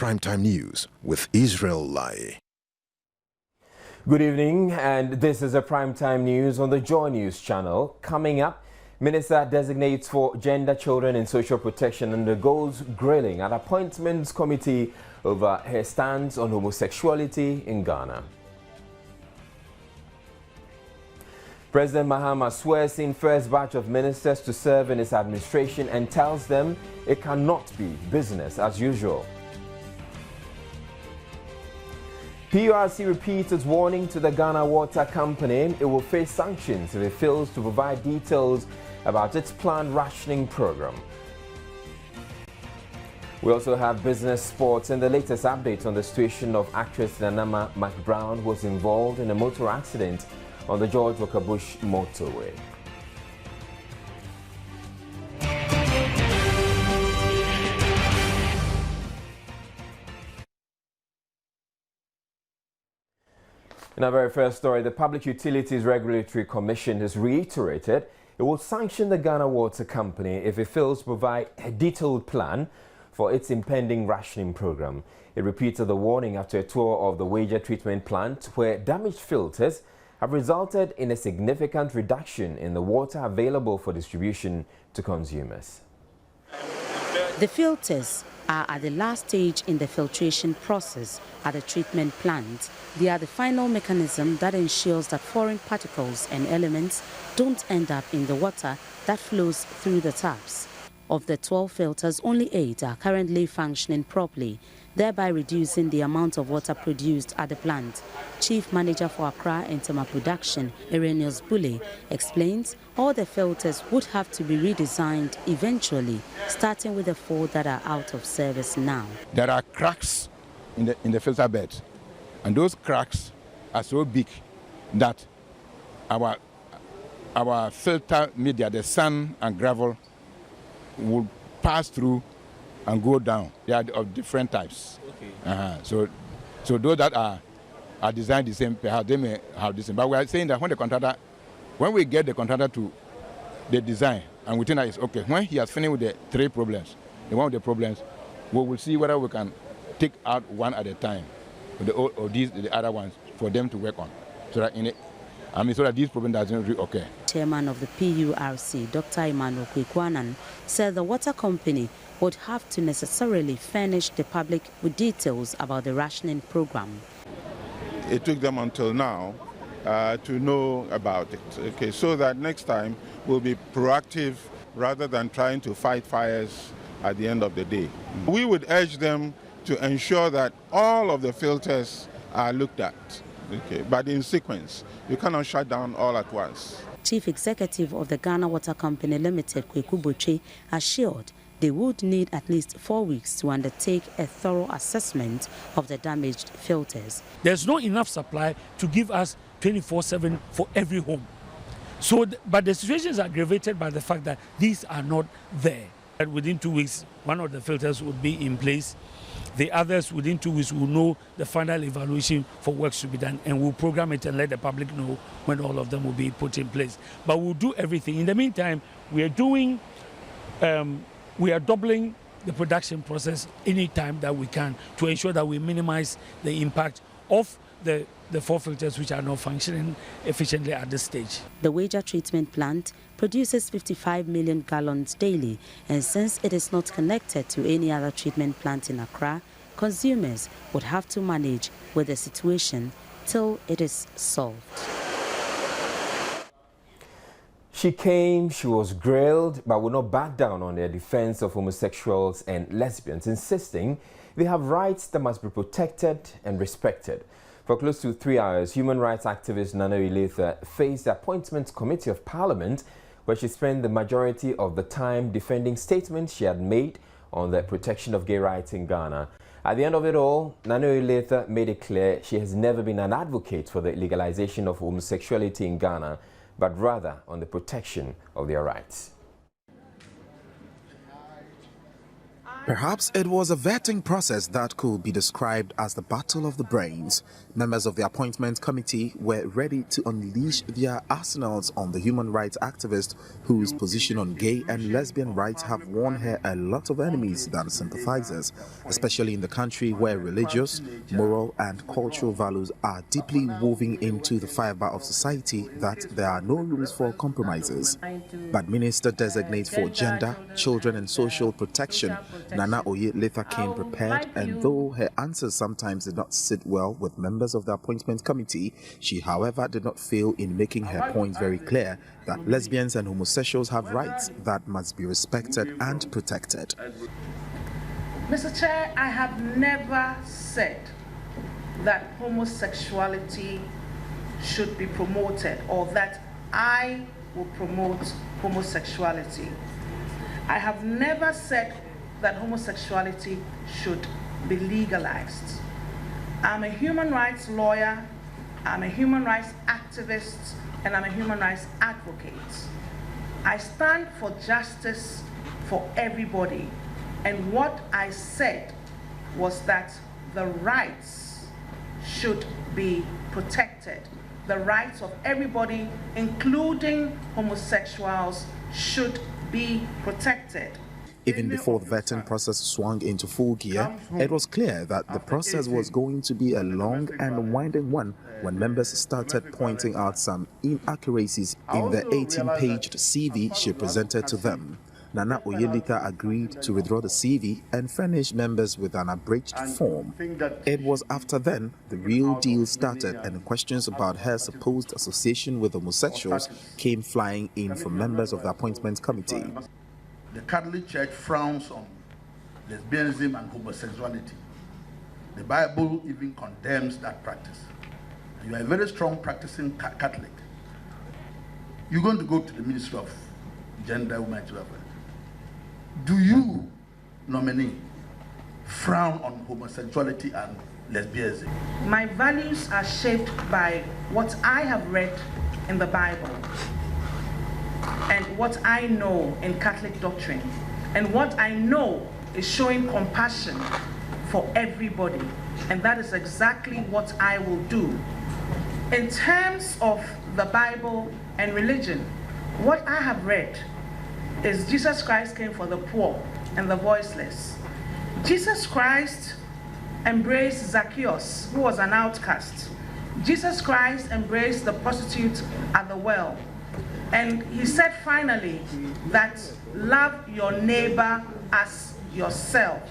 Primetime News with Israel Lai. Good evening, and this is a Primetime News on the Joy News channel. Coming up, Minister designates for Gender, Children and Social Protection undergoes grilling at Appointments Committee over her stance on homosexuality in Ghana. President Mahama swears in first batch of ministers to serve in his administration and tells them it cannot be business as usual. PURC repeats its warning to the Ghana Water Company it will face sanctions if it fails to provide details about its planned rationing program. We also have business, sports, and the latest updates on the situation of actress Nanama McBrown, who was involved in a motor accident on the George Walker Bush motorway. In our very first story, the Public Utilities Regulatory Commission has reiterated it will sanction the Ghana Water Company if it fails to provide a detailed plan for its impending rationing program. It repeated the warning after a tour of the water treatment plant, where damaged filters have resulted in a significant reduction in the water available for distribution to consumers. The filters are at the last stage in the filtration process at the treatment plant. They are the final mechanism that ensures that foreign particles and elements don't end up in the water that flows through the taps. Of the 12 filters, only 8 are currently functioning properly, thereby reducing the amount of water produced at the plant. Chief Manager for Accra and Tema Production, Irenius Bule, explains all the filters would have to be redesigned eventually, starting with the 4 that are out of service now. There are cracks in the filter bed, and those cracks are so big that our filter media, the sand and gravel, will pass through and go down. They are of different types. Okay. So those that are designed the same, perhaps they may have the same. But we are saying that when we get the contractor to the design and we think that it's okay, when he has finished with the 3 problems, the one with the problems, we will see whether we can take out one at a time, the other ones, for them to work on, so that these problems doesn't really occur. Chairman of the PURC, Dr. Emmanuel Kwekwanan, said the water company would have to necessarily furnish the public with details about the rationing program. It took them until now to know about it, okay, so that next time we'll be proactive rather than trying to fight fires at the end of the day. We would urge them to ensure that all of the filters are looked at, okay, but in sequence. You cannot shut down all at once. Chief Executive of the Ghana Water Company Limited, Kweku Boche, assured they would need at least 4 weeks to undertake a thorough assessment of the damaged filters. There's not enough supply to give us 24/7 for every home. But the situation is aggravated by the fact that these are not there. And within 2 weeks, one of the filters would be in place. The others, within 2 weeks, will know the final evaluation for work to be done, and we'll program it and let the public know when all of them will be put in place. But we'll do everything. In the meantime, we are doubling the production process any time that we can to ensure that we minimize the impact of the 4 filters which are not functioning efficiently at this stage. The water treatment plant produces 55 million gallons daily, and since it is not connected to any other treatment plant in Accra, consumers would have to manage with the situation till it is solved. She was grilled, but will not back down on their defense of homosexuals and lesbians, insisting they have rights that must be protected and respected. For close to 3 hours, human rights activist Nana Iletha faced the Appointments Committee of Parliament, where she spent the majority of the time defending statements she had made on the protection of gay rights in Ghana. At the end of it all, Nana Iletha made it clear she has never been an advocate for the legalization of homosexuality in Ghana, but rather on the protection of their rights. Perhaps it was a vetting process that could be described as the battle of the brains. Members of the appointment committee were ready to unleash their arsenals on the human rights activist whose position on gay and lesbian rights have won her a lot of enemies than sympathizers, especially in the country where religious, moral and cultural values are deeply woven into the fiber of society that there are no rooms for compromises. But Minister-designate for Gender, Children and Social Protection, Nana Oye-Letha came prepared, and though her answers sometimes did not sit well with members of the appointment committee, she however did not fail in making her point very clear that lesbians and homosexuals have rights that must be respected and protected. Mr. Chair, I have never said that homosexuality should be promoted or that I will promote homosexuality. I have never said that homosexuality should be legalized. I'm a human rights lawyer, I'm a human rights activist, and I'm a human rights advocate. I stand for justice for everybody, and what I said was that the rights should be protected. The rights of everybody, including homosexuals, should be protected. Even before the vetting process swung into full gear, it was clear that the process was going to be a long and winding one when members started pointing out some inaccuracies in the 18-page CV she presented to them. Nana Oye-Letha agreed to withdraw the CV and furnish members with an abridged form. It was after then the real deal started, and questions about her supposed association with homosexuals came flying in from members of the appointment committee. The Catholic Church frowns on lesbianism and homosexuality. The Bible even condemns that practice. You are a very strong practicing Catholic. You're going to go to the Ministry of Gender, Women and Children. Do you, nominee, frown on homosexuality and lesbianism? My values are shaped by what I have read in the Bible and what I know in Catholic doctrine. And what I know is showing compassion for everybody. And that is exactly what I will do. In terms of the Bible and religion, what I have read is Jesus Christ came for the poor and the voiceless. Jesus Christ embraced Zacchaeus, who was an outcast. Jesus Christ embraced the prostitute at the well. And he said finally that love your neighbor as yourself.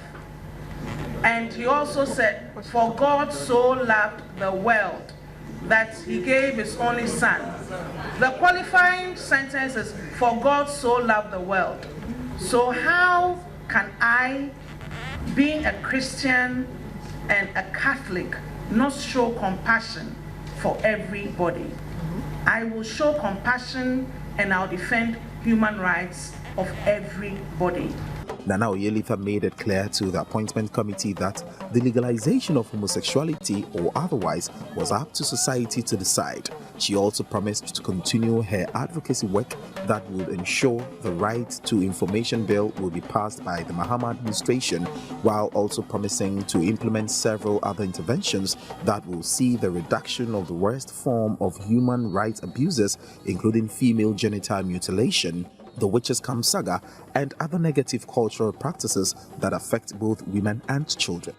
And he also said, for God so loved the world that he gave his only son. The qualifying sentence is, for God so loved the world. So how can I, being a Christian and a Catholic, not show compassion for everybody? I will show compassion and I'll defend human rights of everybody. Nana Oye-Letha made it clear to the appointment committee that the legalization of homosexuality or otherwise was up to society to decide. She also promised to continue her advocacy work that would ensure the right to information bill will be passed by the Mahama administration, while also promising to implement several other interventions that will see the reduction of the worst form of human rights abuses, including female genital mutilation, the witches' camp saga, and other negative cultural practices that affect both women and children.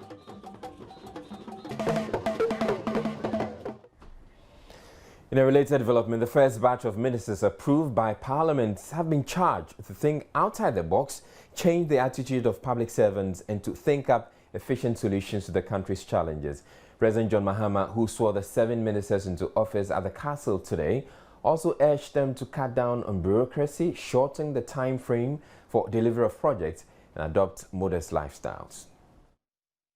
In a related development, the first batch of ministers approved by Parliament have been charged to think outside the box, change the attitude of public servants, and to think up efficient solutions to the country's challenges. President John Mahama, who swore the 7 ministers into office at the castle today, also urged them to cut down on bureaucracy, shorten the time frame for delivery of projects, and adopt modest lifestyles.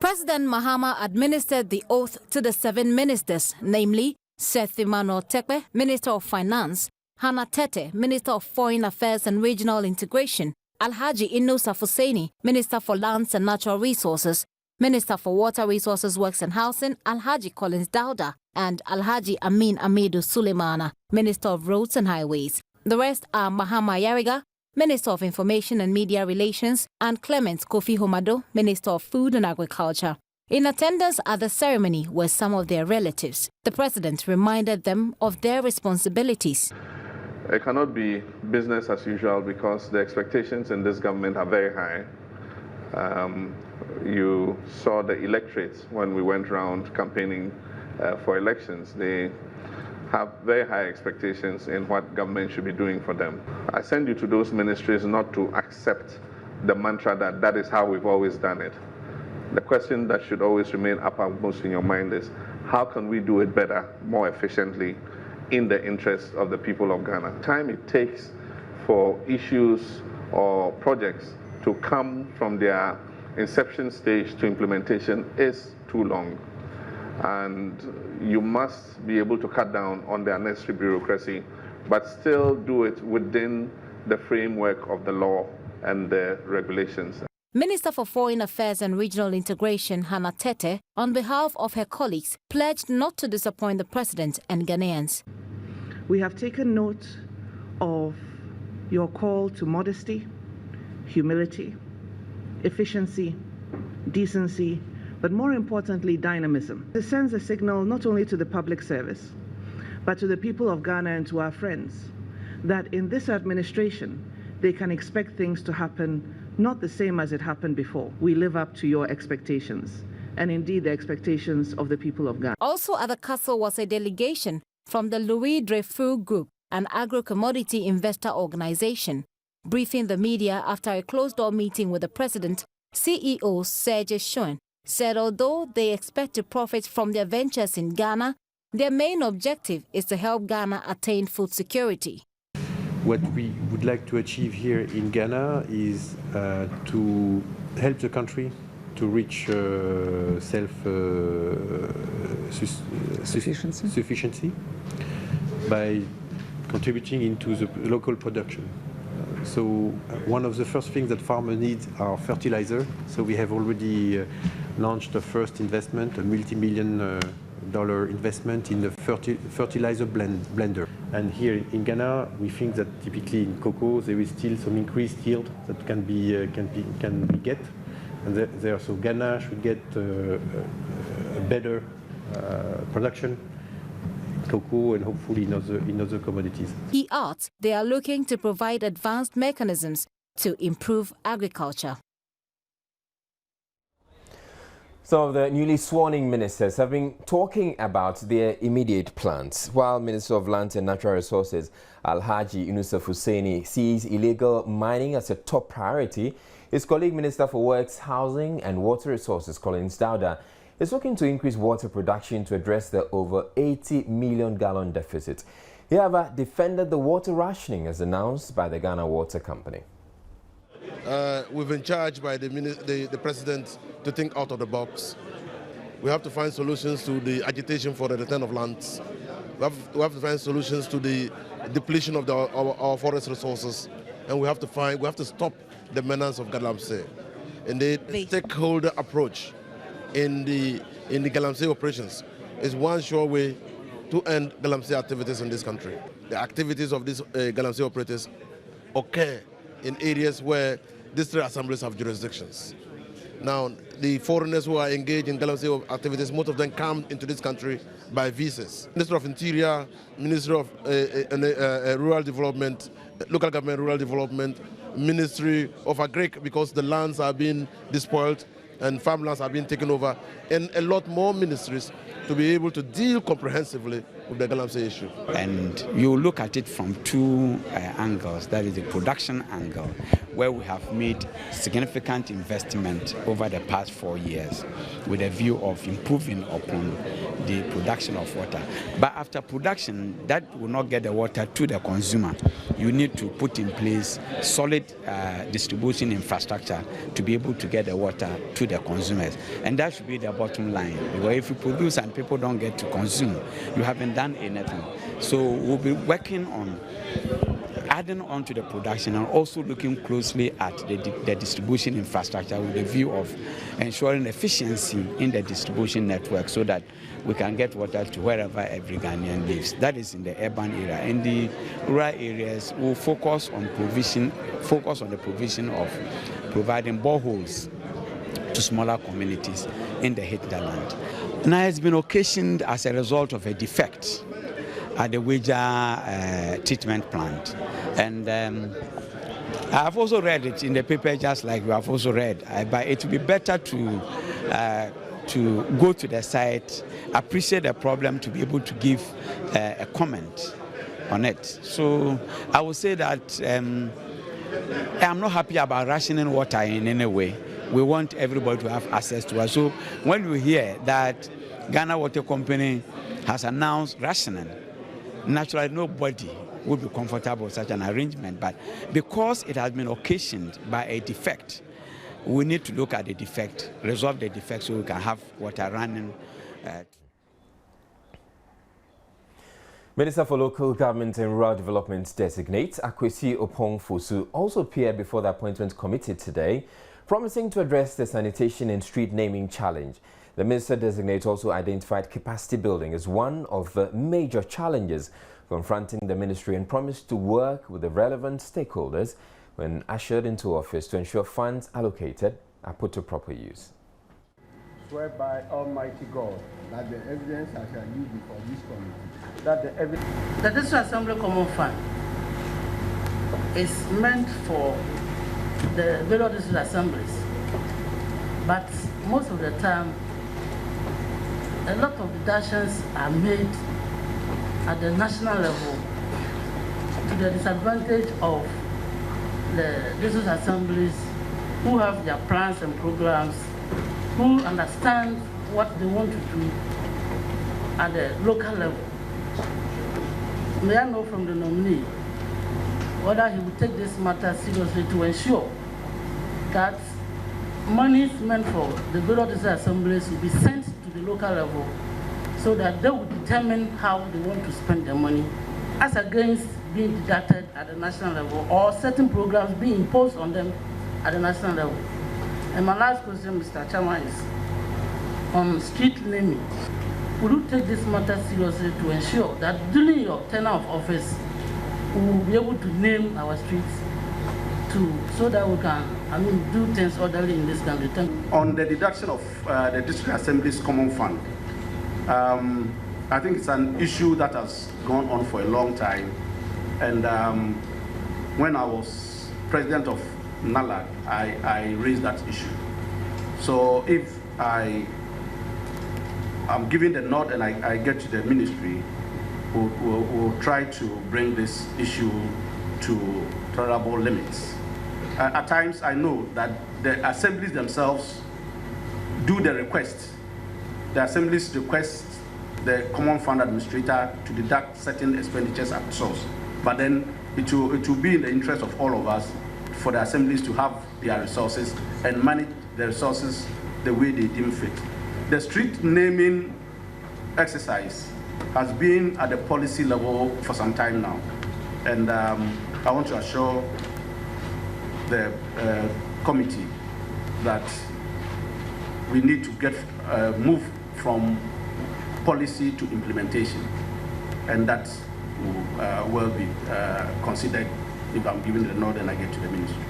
President Mahama administered the oath to the 7 ministers, namely Seth Emmanuel Tekpe, Minister of Finance, Hannah Tete, Minister of Foreign Affairs and Regional Integration, Alhaji Inoussa Hussaini, Minister for Lands and Natural Resources, Minister for Water Resources, Works and Housing, Alhaji Collins Dauda, and Alhaji Amin Amidu Suleimana, Minister of Roads and Highways. The rest are Mahama Yariga, Minister of Information and Media Relations, and Clement Kofi Homado, Minister of Food and Agriculture. In attendance at the ceremony were some of their relatives. The president reminded them of their responsibilities. It cannot be business as usual because the expectations in this government are very high. You saw the electorates when we went around campaigning for elections. They have very high expectations in what government should be doing for them. I send you to those ministries not to accept the mantra that that is how we've always done it. The question that should always remain uppermost in your mind is, how can we do it better, more efficiently, in the interest of the people of Ghana? The time it takes for issues or projects to come from their inception stage to implementation is too long. And you must be able to cut down on the unnecessary bureaucracy, but still do it within the framework of the law and the regulations. Minister for Foreign Affairs and Regional Integration, Hannah Tete, on behalf of her colleagues, pledged not to disappoint the president and Ghanaians. We have taken note of your call to modesty, humility, efficiency, decency, but more importantly, dynamism. This sends a signal not only to the public service, but to the people of Ghana and to our friends, that in this administration, they can expect things to happen not the same as it happened before. We live up to your expectations, and indeed the expectations of the people of Ghana. Also at the castle was a delegation from the Louis Dreyfus Group, an agro-commodity investor organization. Briefing the media after a closed-door meeting with the president, CEO Serge Schoen said although they expect to profit from their ventures in Ghana, their main objective is to help Ghana attain food security. What we would like to achieve here in Ghana is to help the country to reach self-sufficiency by contributing into the local production. So one of the first things that farmers need are fertilizer. So we have already launched a first investment, a multi-million-dollar investment in the fertilizer blender. And here in Ghana, we think that typically in cocoa there is still some increased yield that can be get, and there so Ghana should get a better production. Cocoa and hopefully in other commodities. He adds they are looking to provide advanced mechanisms to improve agriculture. Some of the newly sworn-in ministers have been talking about their immediate plans, while Minister of Lands and Natural Resources Alhaji Yunusuf Hussaini sees illegal mining as a top priority. His colleague Minister for Works, Housing and Water Resources Collins Dauda is looking to increase water production to address the over 80 million gallon deficit. He, however, defended the water rationing as announced by the Ghana Water Company. We've been charged by the president to think out of the box. We have to find solutions to the agitation for the return of lands. We have to find solutions to the depletion of our forest resources, and we have to stop the menace of Galamsey. And the stakeholder approach in the Galamsey operations is one sure way to end Galamsey activities in this country. The activities of these Galamsey operators occur in areas where district assemblies have jurisdictions. Now, the foreigners who are engaged in Galamsey activities, most of them come into this country by visas. Ministry of Interior, Ministry of Rural Development, Local Government Rural Development, Ministry of Agri, because the lands are being despoiled and farmlands are being taken over, and a lot more ministries to be able to deal comprehensively with the Galamsey issue. And you look at it from two angles. That is the production angle, where we have made significant investment over the past 4 years with a view of improving upon the production of water. But after production, that will not get the water to the consumer. You need to put in place solid distribution infrastructure to be able to get the water to the consumers. And that should be the bottom line. Because if you produce and people don't get to consume, you haven't done anything. So we'll be working on adding on to the production and also looking closely at the distribution infrastructure with the view of ensuring efficiency in the distribution network so that we can get water to wherever every Ghanaian lives. That is in the urban area. In the rural areas, we'll focus on the provision of providing boreholes to smaller communities in the hinterland. Now, it's been occasioned as a result of a defect at the Weja treatment plant. And I've also read it in the paper, just like you have also read, but it would be better to go to the site, appreciate the problem, to be able to give a comment on it. So I would say that I'm not happy about rationing water in any way. We want everybody to have access to it. So when we hear that Ghana Water Company has announced rationing, naturally nobody would be comfortable with such an arrangement. But because it has been occasioned by a defect, we need to look at the defect, resolve the defect so we can have water running. Minister for Local Government and Rural Development designate Akwesi Opong-Fosu also appeared before the appointment committee today, promising to address the sanitation and street naming challenge. The minister designate also identified capacity building as one of the major challenges confronting the ministry and promised to work with the relevant stakeholders when ushered into office to ensure funds allocated are put to proper use. Swear by Almighty God that the evidence I shall use before this committee, that the evidence... The District Assembly Common Fund is meant for the various district assemblies, but most of the time, a lot of deductions are made at the national level to the disadvantage of the district assemblies who have their plans and programs, who understand what they want to do at the local level. May I know from the nominee whether he will take this matter seriously to ensure that monies meant for the various district assemblies will be sent to the local level so that they will determine how they want to spend their money as against being deducted at the national level or certain programs being imposed on them at the national level. And my last question, Mr. Chairman, is on street naming. Will you take this matter seriously to ensure that during your tenure of office, we will be able to name our streets so that we can, do things orderly in this country? On the deduction of the District Assembly's Common Fund, I think it's an issue that has gone on for a long time. And when I was president of NALAD, I raised that issue. So if I'm giving the nod and I get to the ministry, we'll try to bring this issue to tolerable limits. At times, I know that the assemblies themselves do the request. The assemblies request the Common Fund Administrator to deduct certain expenditures at source. But then it will be in the interest of all of us for the assemblies to have their resources and manage the resources the way they deem fit. The street naming exercise has been at the policy level for some time now. And I want to assure the committee that we need to move from policy to implementation, and that will be considered if I'm given the nod and I get to the ministry.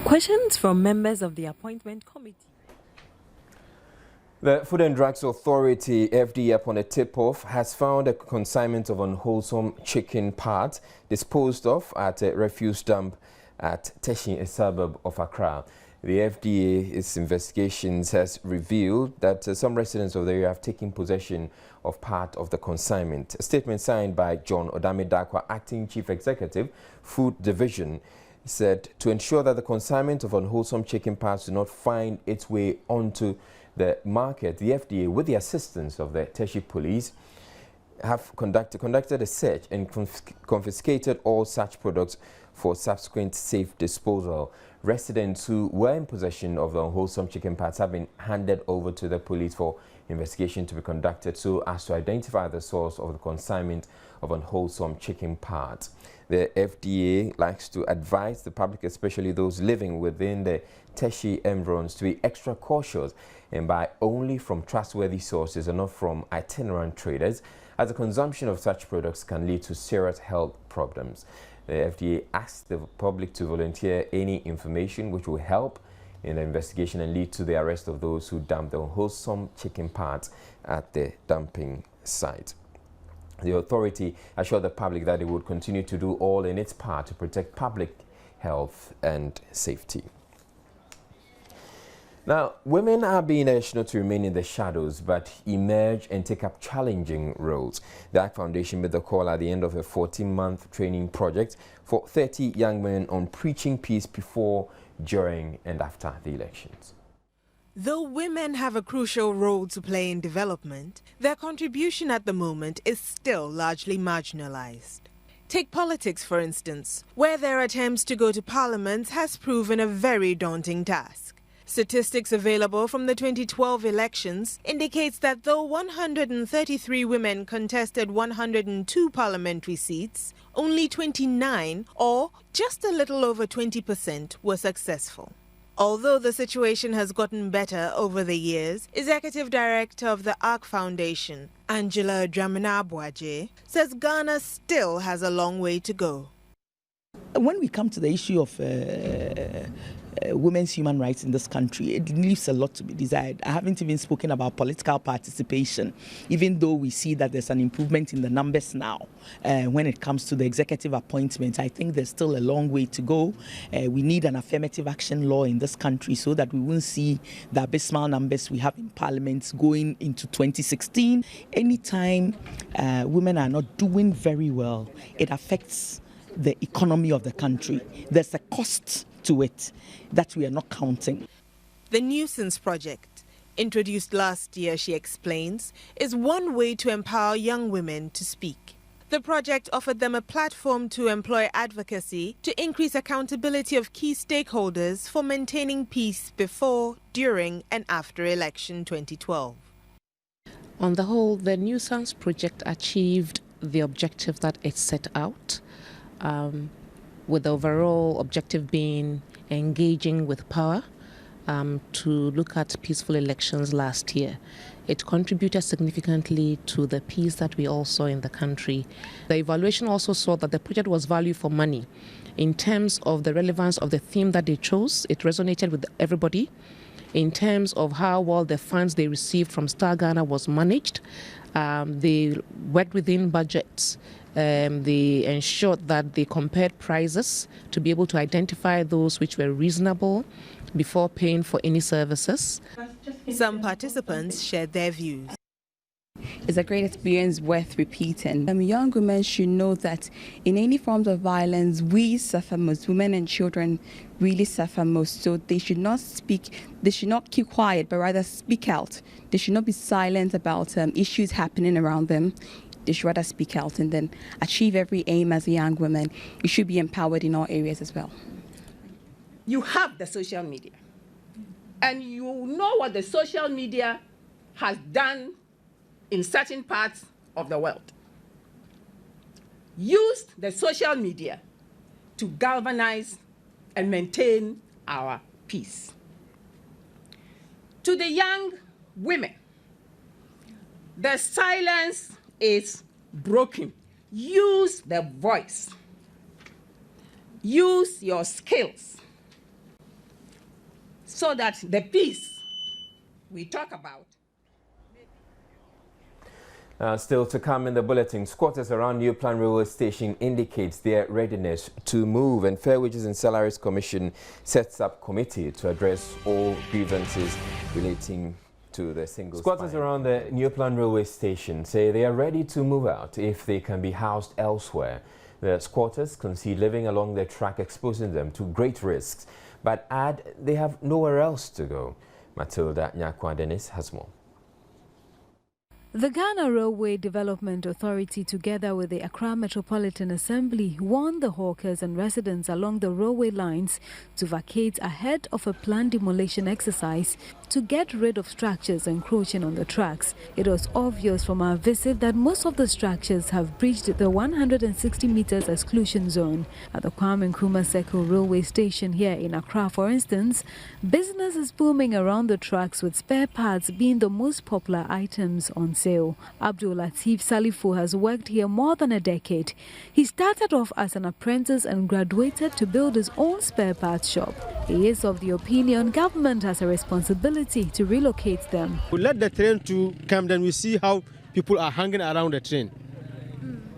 Questions from members of the appointment committee. The Food and Drugs Authority, FDA, upon a tip-off, has found a consignment of unwholesome chicken parts disposed of at a refuse dump at Teshin, a suburb of Accra. The FDA's investigations has revealed that some residents of the area have taken possession of part of the consignment. A statement signed by John Odamidakwa, Acting Chief Executive, Food Division, said to ensure that the consignment of unwholesome chicken parts do not find its way onto the market, the FDA, with the assistance of the Teshi police, have conducted a search and confiscated all such products for subsequent safe disposal. Residents who were in possession of the unwholesome chicken parts have been handed over to the police for investigation to be conducted so as to identify the source of the consignment of unwholesome chicken parts. The FDA likes to advise the public, especially those living within the tertiary environs, to be extra cautious and buy only from trustworthy sources and not from itinerant traders, as the consumption of such products can lead to serious health problems. The FDA asks the public to volunteer any information which will help in the investigation and lead to the arrest of those who dump the unwholesome chicken parts at the dumping site. The authority assured the public that it would continue to do all in its part to protect public health and safety. Now, women are being urged not to remain in the shadows but emerge and take up challenging roles. The ACT Foundation made the call at the end of a 14-month training project for 30 young women on preaching peace before, during and after the elections. Though women have a crucial role to play in development, their contribution at the moment is still largely marginalized. Take politics, for instance, where their attempts to go to parliament has proven a very daunting task. Statistics available from the 2012 elections indicates that though 133 women contested 102 parliamentary seats, only 29, or just a little over 20%, were successful. Although the situation has gotten better over the years, Executive Director of the ACT Foundation, Angela Dramina-Boaje, says Ghana still has a long way to go. When we come to the issue of women's human rights in this country, it leaves a lot to be desired. I haven't even spoken about political participation, even though we see that there's an improvement in the numbers now. When it comes to the executive appointments, I think there's still a long way to go. We need an affirmative action law in this country so that we won't see the abysmal numbers we have in parliaments going into 2016. Anytime women are not doing very well, it affects the economy of the country. There's a cost to it that we are not counting. The Nuisance Project, introduced last year, she explains, is one way to empower young women to speak. The project offered them a platform to employ advocacy to increase accountability of key stakeholders for maintaining peace before, during and after election 2012. On the whole, the Nuisance Project achieved the objective that it set out, with the overall objective being engaging with power to look at peaceful elections last year. It contributed significantly to the peace that we all saw in the country. The evaluation also saw that the project was value for money. In terms of the relevance of the theme that they chose, it resonated with everybody. In terms of how well the funds they received from Star Ghana was managed, they worked within budgets. They ensured that they compared prices to be able to identify those which were reasonable before paying for any services. Some participants shared their views. It's a great experience worth repeating. Young women should know that in any forms of violence, we suffer most. Women and children really suffer most. So they should not speak, they should not keep quiet, but rather speak out. They should not be silent about issues happening around them. They should rather speak out and then achieve every aim as a young woman. You should be empowered in all areas as well. You have the social media, and you know what the social media has done in certain parts of the world. Use the social media to galvanize and maintain our peace. To the young women, the silence is broken. Use the voice. Use your skills so that the peace we talk about. Still to come in the bulletin, squatters around New Plan Railway Station indicates their readiness to move, and Fair Wages and Salaries Commission sets up committee to address all grievances relating to the single Squatters around the New Plan Railway Station say they are ready to move out if they can be housed elsewhere. The squatters concede living along the track exposing them to great risks, but add they have nowhere else to go. Matilda Nyakwa Dennis has more. The Ghana Railway Development Authority, together with the Accra Metropolitan Assembly, warned the hawkers and residents along the railway lines to vacate ahead of a planned demolition exercise to get rid of structures encroaching on the tracks. It was obvious from our visit that most of the structures have breached the 160 meters exclusion zone. At the Kwame Nkrumah Circle railway station here in Accra, for instance, business is booming around the tracks, with spare parts being the most popular items on sale. Abdul Latif Salifo has worked here more than a decade. He started off as an apprentice and graduated to build his own spare parts shop. He is of the opinion government has a responsibility to relocate them. We let the train to come, then we see how people are hanging around the train.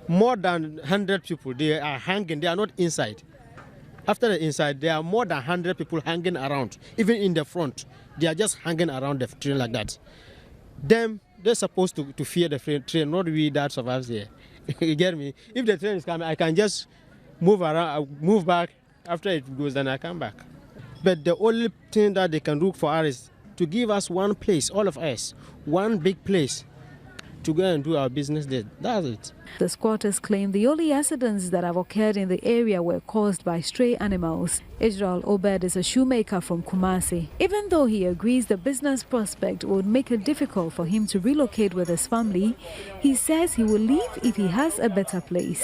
More than 100 people, they are hanging, they are not inside. After the inside, there are more than 100 people hanging around, even in the front. They are just hanging around the train like that. They're supposed to fear the train, not we that survives here. You get me? If the train is coming, I can just move around, move back. After it goes, then I come back. But the only thing that they can do for us is to give us one place, all of us, one big place to go and do our business there. That's it. The squatters claim the only accidents that have occurred in the area were caused by stray animals. Israel Obed is a shoemaker from Kumasi. Even though he agrees the business prospect would make it difficult for him to relocate with his family, he says he will leave if he has a better place.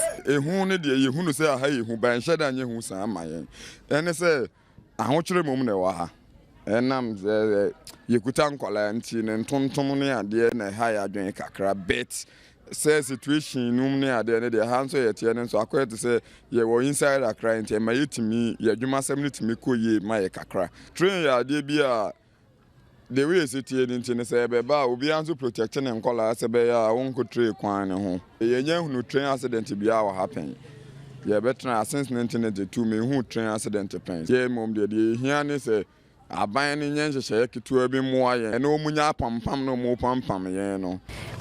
Says situation at the end of the hands of your so I quite to say you were inside a crying to my to me, you must have to me cool ye my cacra. Train ya de be the way city in Tennessee, will be answer protection and call us a bear, I won't go trade quine home. A young who train accident to be our happen. Yeah, better since 1982 me who train accident to pain. Yeah, mom, the here say.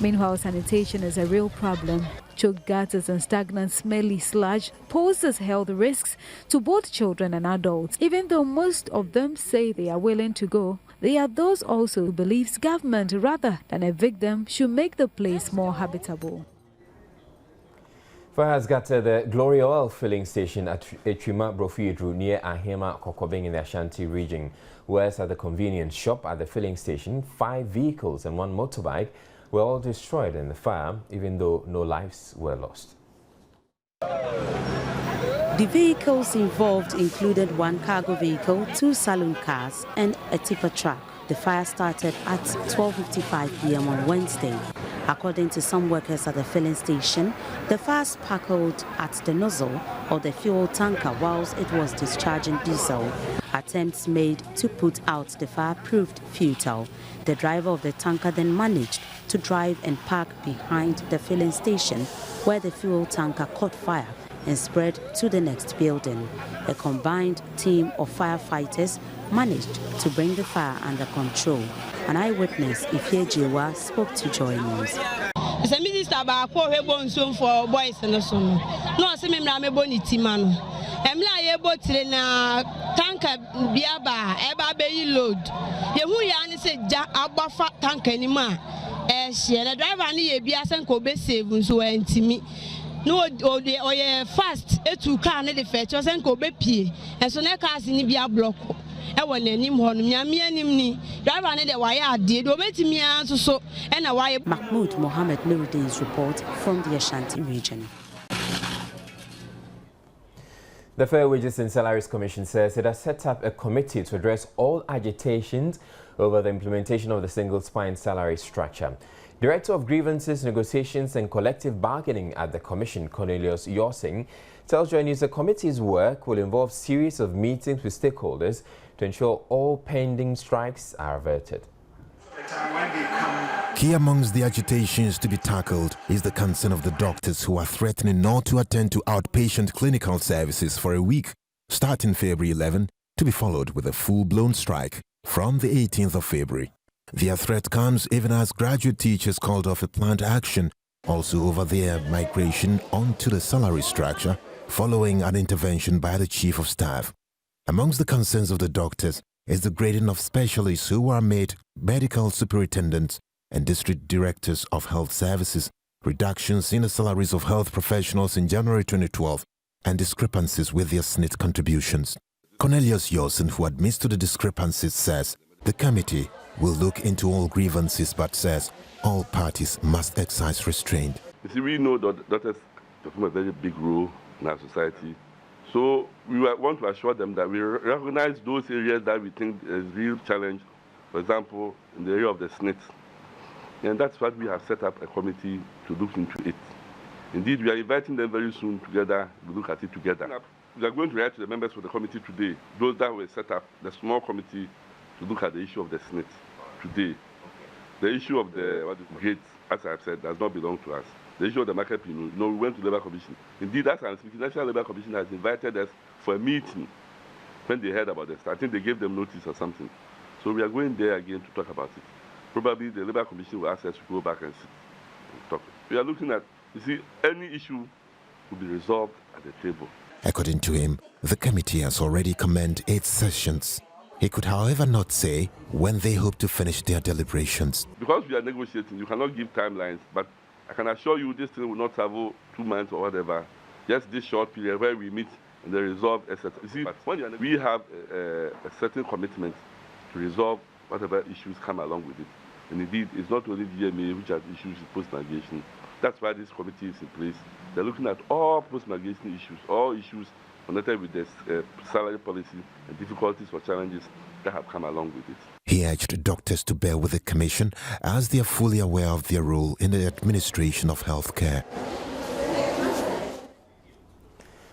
Meanwhile, sanitation is a real problem. Choked gutters and stagnant, smelly sludge poses health risks to both children and adults. Even though most of them say they are willing to go, there are those also who believes government, rather than evict them, should make the place more habitable. Fire has got the Glory Oil filling station at Echima Brofidru near Ahema Kokobing in the Ashanti region. Whereas at the convenience shop at the filling station, 5 vehicles and 1 motorbike were all destroyed in the fire, even though no lives were lost. The vehicles involved included 1 cargo vehicle, 2 saloon cars and a tipper truck. The fire started at 12:55 p.m. on Wednesday. According to some workers at the filling station, the fire sparkled at the nozzle of the fuel tanker whilst it was discharging diesel. Attempts made to put out the fire proved futile. The driver of the tanker then managed to drive and park behind the filling station, where the fuel tanker caught fire and spread to the next building. A combined team of firefighters managed to bring the fire under control. An eyewitness, Ifye Jewa, spoke to Joy News. The minister for boys and son. No, some memorable timano. Emla able to na tanker biaba eba be load. Yehu yani se ja abafa tanker anymore. She and the driver ni biasen ko be save so entimi. No, or fast, a 2 car, the fetch, or send go be and so ne cars in the block. I want any more, me, driver the wire did, or bet me answer so, and a wire. Mahmoud Mohammed Nuruddin's report from the Ashanti region. The Fair Wages and Salaries Commission says it has set up a committee to address all agitations over the implementation of the single spine salary structure. Director of Grievances, Negotiations and Collective Bargaining at the Commission, Cornelius Yorsing, tells Joy News the committee's work will involve a series of meetings with stakeholders to ensure all pending strikes are averted. Key amongst the agitations to be tackled is the concern of the doctors who are threatening not to attend to outpatient clinical services for a week, starting February 11, to be followed with a full-blown strike from the 18th of February. Their threat comes even as graduate teachers called off a planned action, also over their migration onto the salary structure, following an intervention by the Chief of Staff. Amongst the concerns of the doctors is the grading of specialists who are made medical superintendents and district directors of health services, reductions in the salaries of health professionals in January 2012, and discrepancies with their SNIT contributions. Cornelius Yosen, who admits to the discrepancies, says the committee will look into all grievances but says all parties must exercise restraint. You see, we know that doctors perform a very big role in our society. So we want to assure them that we recognize those areas that we think is real challenge, for example, in the area of the SNIT. And that's what we have set up a committee to look into it. Indeed, we are inviting them very soon together to look at it together. We are going to write to the members of the committee today, those that will set up the small committee to look at the issue of the SNIT today. The issue of the gates, as I've said, does not belong to us. The issue of the market, we went to the Labour Commission. Indeed, as I'm speaking, the National Labour Commission has invited us for a meeting when they heard about this. I think they gave them notice or something. So we are going there again to talk about it. Probably the Labour Commission will ask us to go back and sit and talk. We are looking at, you see, any issue will be resolved at the table. According to him, the committee has already commenced 8 sessions. He could, however, not say when they hope to finish their deliberations. Because we are negotiating, you cannot give timelines, but I can assure you this thing will not travel 2 months or whatever. Just this short period where we meet and they resolve, etc. You see, when we have a certain commitment to resolve whatever issues come along with it. And indeed, it's not only the DMA which has issues with post-migration. That's why this committee is in place. They're looking at all post-migration issues, all issues connected with the salary policy and difficulties or challenges that have come along with it. He urged doctors to bear with the commission as they are fully aware of their role in the administration of healthcare.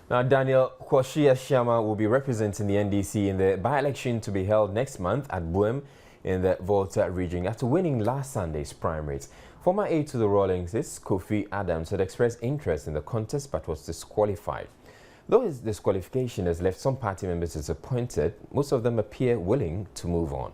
Now, Daniel Kwashia Shama will be representing the NDC in the by-election to be held next month at Buem in the Volta region after winning last Sunday's primaries. Former aide to the Rawlings, Kofi Adams, had expressed interest in the contest but was disqualified. Though his disqualification has left some party members disappointed, most of them appear willing to move on.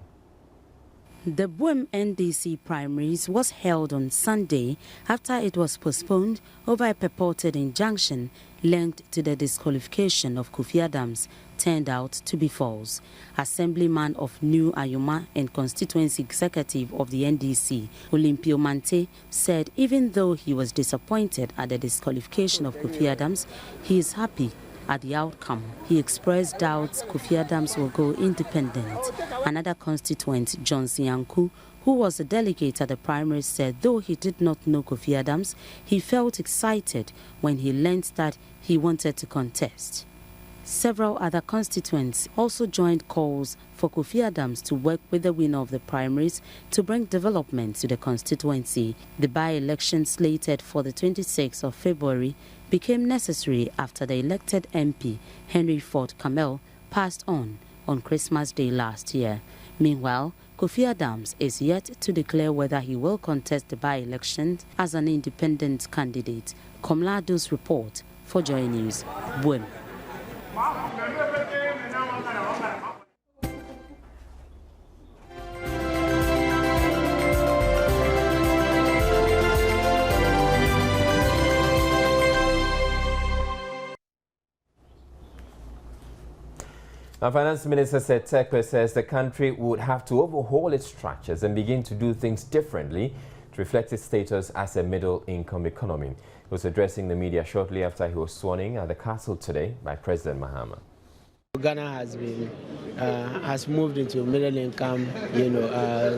The Buem NDC primaries was held on Sunday after it was postponed over a purported injunction linked to the disqualification of Kofi Adams turned out to be false. Assemblyman of New Ayuma and constituency executive of the NDC, Olympio Mante, said even though he was disappointed at the disqualification of Kofi Adams, he is happy at the outcome. He expressed doubts Kofi Adams will go independent. Another constituent, John Sianku, who was a delegate at the primary, said though he did not know Kofi Adams, he felt excited when he learned that he wanted to contest. Several other constituents also joined calls for Kofi Adams to work with the winner of the primaries to bring development to the constituency. The by-election slated for the 26th of February became necessary after the elected MP, Henry Ford Kamel, passed on Christmas Day last year. Meanwhile, Kofi Adams is yet to declare whether he will contest the by-election as an independent candidate. Komlado's report for Joy News, Buem. Now, Finance Minister Tekwe says the country would have to overhaul its structures and begin to do things differently to reflect its status as a middle-income economy. He was addressing the media shortly after he was sworn in at the castle today by President Mahama. Ghana has moved into a middle-income,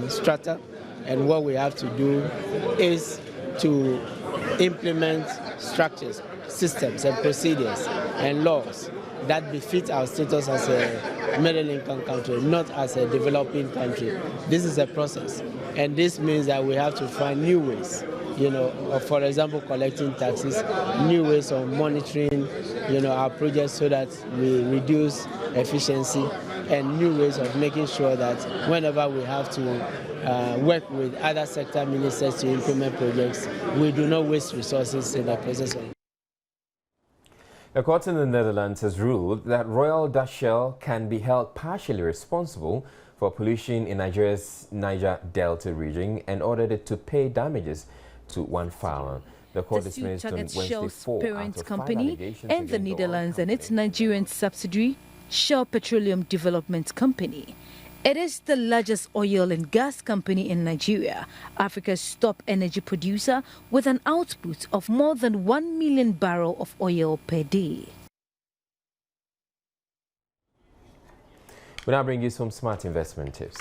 strata, and what we have to do is to implement structures, systems, and procedures and laws that befit our status as a middle-income country, not as a developing country. This is a process, and this means that we have to find new ways, for example, collecting taxes, new ways of monitoring, our projects so that we reduce efficiency, and new ways of making sure that whenever we have to work with other sector ministers to implement projects, we do not waste resources in the process of. A court in the Netherlands has ruled that Royal Dutch Shell can be held partially responsible for pollution in Nigeria's Niger Delta region and ordered it to pay damages to one farmer. The court dismissed on Wednesday Shell's 4 parent out of 5 company allegations and the against the oil Netherlands and company. its Nigerian subsidiary, Shell Petroleum Development Company. It is the largest oil and gas company in Nigeria, Africa's top energy producer, with an output of more than 1 million barrels of oil per day. We now bring you some smart investment tips.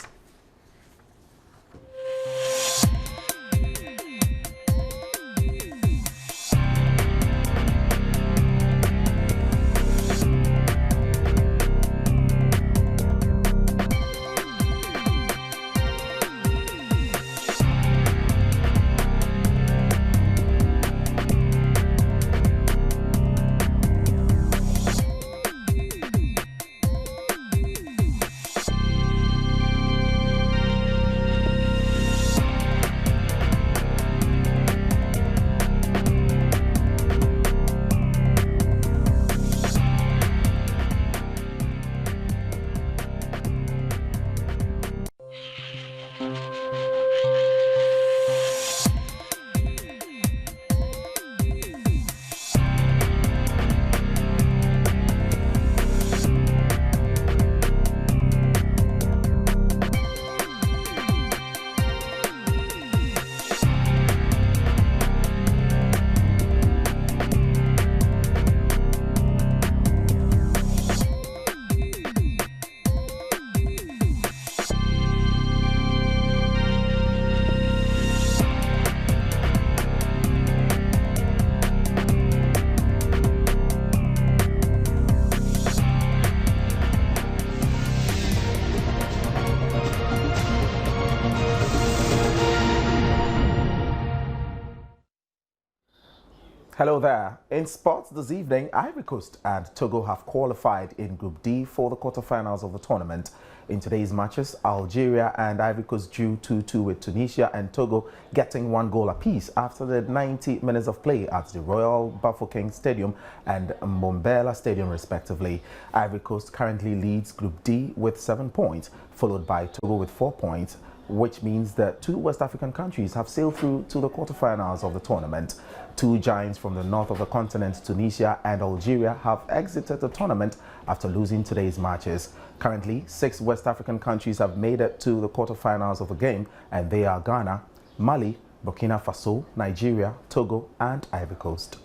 Hello there. In sports this evening, Ivory Coast and Togo have qualified in Group D for the quarterfinals of the tournament. In today's matches, Algeria and Ivory Coast drew 2-2 with Tunisia and Togo getting 1 goal apiece after the 90 minutes of play at the Royal Bafokeng Stadium and Mbombela Stadium respectively. Ivory Coast currently leads Group D with 7 points, followed by Togo with 4 points, which means that 2 West African countries have sailed through to the quarterfinals of the tournament. 2 giants from the north of the continent, Tunisia and Algeria, have exited the tournament after losing today's matches. Currently, 6 West African countries have made it to the quarterfinals of the game, and they are Ghana, Mali, Burkina Faso, Nigeria, Togo, and Ivory Coast.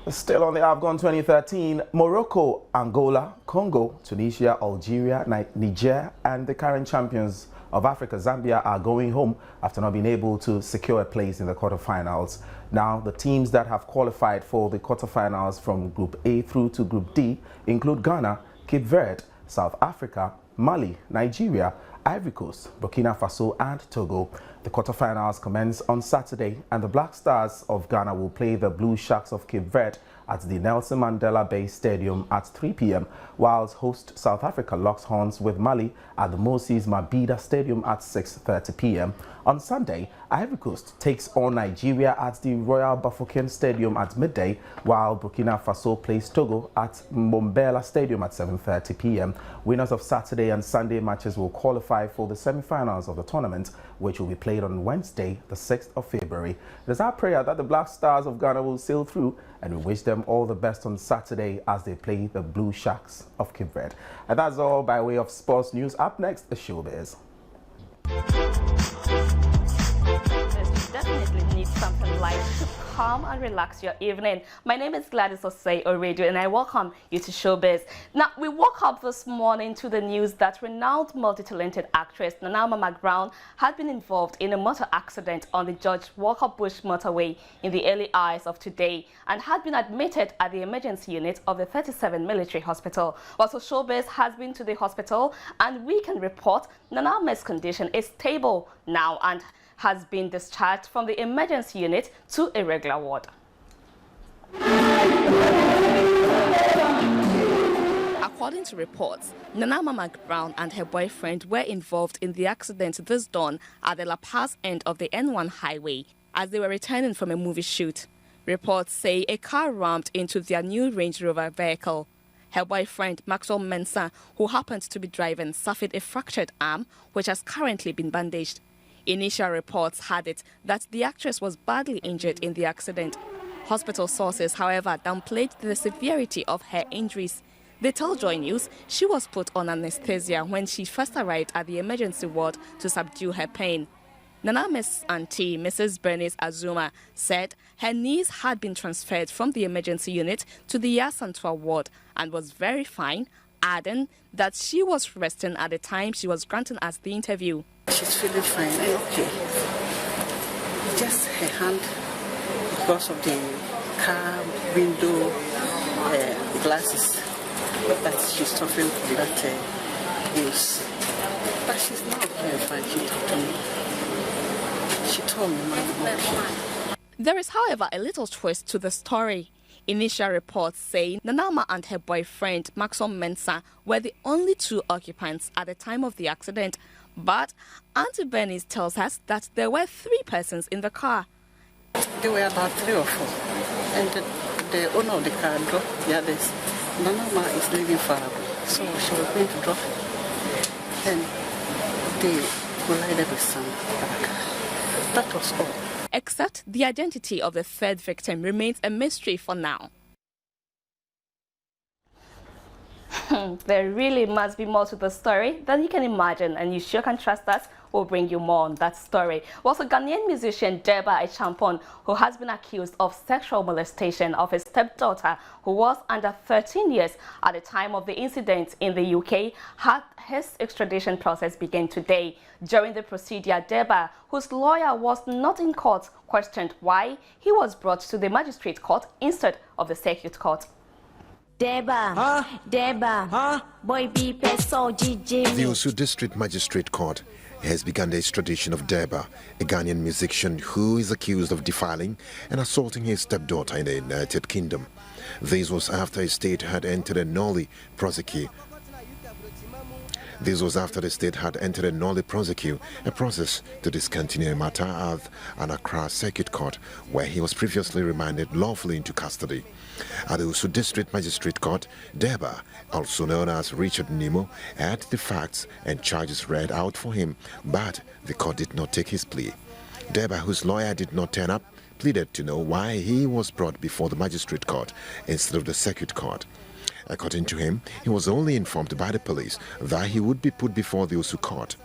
Still on the AFCON 2013, Morocco, Angola, Congo, Tunisia, Algeria, Niger, and the current champions of Africa, Zambia, are going home after not being able to secure a place in the quarterfinals. Now, the teams that have qualified for the quarterfinals from Group A through to Group D include Ghana, Cape Verde, South Africa, Mali, Nigeria, Ivory Coast, Burkina Faso, and Togo. The quarterfinals commence on Saturday, and the Black Stars of Ghana will play the Blue Sharks of Cape Verde at the Nelson Mandela Bay Stadium at 3 p.m, whilst host South Africa locks horns with Mali at the Moses Mabhida Stadium at 6:30 p.m. On Sunday, Ivory Coast takes on Nigeria at the Royal Bafokeng Stadium at midday, while Burkina Faso plays Togo at Mbombela Stadium at 7:30 p.m. Winners of Saturday and Sunday matches will qualify for the semi-finals of the tournament, which will be played on Wednesday, the 6th of February. It is our prayer that the Black Stars of Ghana will sail through, and we wish them all the best on Saturday as they play the Blue Sharks of Cape Verde. And that's all by way of sports news. Up next is Showbiz. You definitely need something light to calm and relax your evening. My name is Gladys Osei Oredu, and I welcome you to Showbiz. Now, we woke up this morning to the news that renowned multi-talented actress Nana McBrown had been involved in a motor accident on the George Walker Bush motorway in the early hours of today and had been admitted at the emergency unit of the 37 Military Hospital. Also, Showbiz has been to the hospital, and we can report Nana's condition is stable now and has been discharged from the emergency unit to a regular ward. According to reports, Nana McBrown and her boyfriend were involved in the accident this dawn at the La Paz end of the N1 highway as they were returning from a movie shoot. Reports say a car rammed into their new Range Rover vehicle. Her boyfriend, Maxwell Mensah, who happened to be driving, suffered a fractured arm, which has currently been bandaged. Initial reports had it that the actress was badly injured in the accident. Hospital sources, however, downplayed the severity of her injuries. They tell Joy News she was put on anesthesia when she first arrived at the emergency ward to subdue her pain. Naname's auntie, Mrs. Bernice Azuma, said her niece had been transferred from the emergency unit to the Yasantua ward and was very fine, adding that she was resting at the time she was granted us the interview. She's feeling fine, okay. Just her hand, because of the car window glasses, that she's suffering from that use. But she's not very fine, she talked to me. She told me, Mom. There is, however, a little twist to the story. Initial reports say Nanama and her boyfriend, Maxom Mensah, were the only two occupants at the time of the accident. But Auntie Bernice tells us that there were 3 persons in the car. There were about 3 or 4. And the owner of the car dropped the others. Nanama is leaving far away, so she was going to drop it. Then they collided with some other car. That was all. Except the identity of the 3rd victim remains a mystery for now. There really must be more to the story than you can imagine, and you sure can trust us. We'll bring you more on that story. Also, Ghanaian musician Deba Echampon, who has been accused of sexual molestation of his stepdaughter, who was under 13 years at the time of the incident in the UK, had his extradition process begin today. During the procedure, Deba, whose lawyer was not in court, questioned why he was brought to the magistrate court instead of the circuit court. The Osu District Magistrate Court has begun the extradition of Deba, a Ghanaian musician who is accused of defiling and assaulting his stepdaughter in the United Kingdom. This was after the state had entered a nolle prosequi. A process to discontinue a matter at an Accra Circuit Court, where he was previously remanded lawfully into custody. At the Osu District Magistrate Court, Deba, also known as Richard Nimo, had the facts and charges read out for him, but the court did not take his plea. Deba, whose lawyer did not turn up, pleaded to know why he was brought before the magistrate court instead of the circuit court. According to him, he was only informed by the police that he would be put before the Osu court.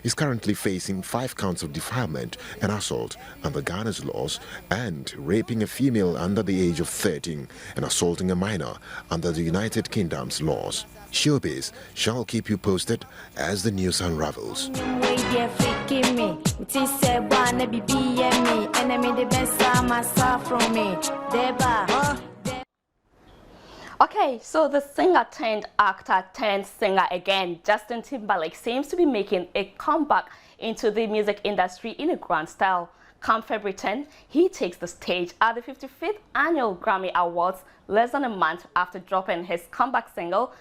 He's currently facing 5 counts of defilement and assault under Ghana's laws, and raping a female under the age of 13 and assaulting a minor under the United Kingdom's laws. Showbiz shall keep you posted as the news unravels. Okay, so the singer turned actor turned singer again, Justin Timberlake, seems to be making a comeback into the music industry in a grand style. Come February 10, he takes the stage at the 55th Annual Grammy Awards, less than a month after dropping his comeback single,